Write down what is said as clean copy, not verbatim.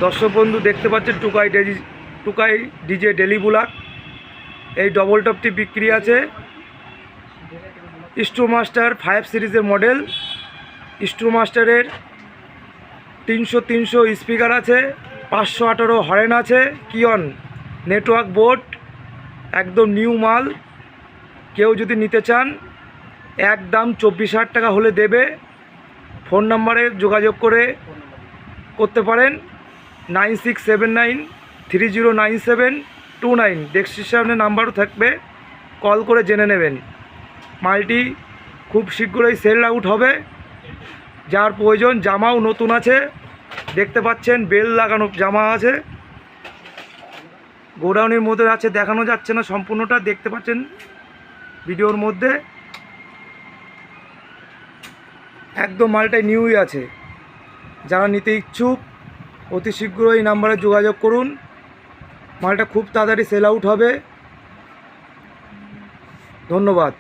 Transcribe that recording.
দর্শক বন্ধু দেখতে পাচ্ছেন টুকাই ডিজে ডেলি ব্লক। এই ডবল টপটি বিক্রি আছে। স্ট্রোমাস্টার 5 সিরিজের মডেল। স্ট্রোমাস্টারের 300 স্পিকার আছে, 518 হরেন আছে, কিয়ন নেটওয়ার্ক বোর্ড, একদম নিউ মাল। কেউ যদি নিতে চান একদম 24,000 টাকা হলে দেবে। ফোন নাম্বারে যোগাযোগ করতে পারেন 9679309729। ডেসক্রিপশনে নাম্বারও থাকবে, কল করে জেনে নেবেন। মালটি খুব শীঘ্রই সেল আউট হবে। যার প্রয়োজন, জামাও নতুন আছে, দেখতে পাচ্ছেন বেল লাগানো জামা আছে, গোডাউনের মধ্যে আছে, দেখানো যাচ্ছে না সম্পূর্ণটা, দেখতে পাচ্ছেন ভিডিওর মধ্যে। একদম মালটাই নিউই আছে। যারা নিতে ইচ্ছুক অতি শীঘ্রই এই নাম্বারে যোগাযোগ করুন। মালটা খুব তাড়াতাড়ি সেল আউট হবে। ধন্যবাদ।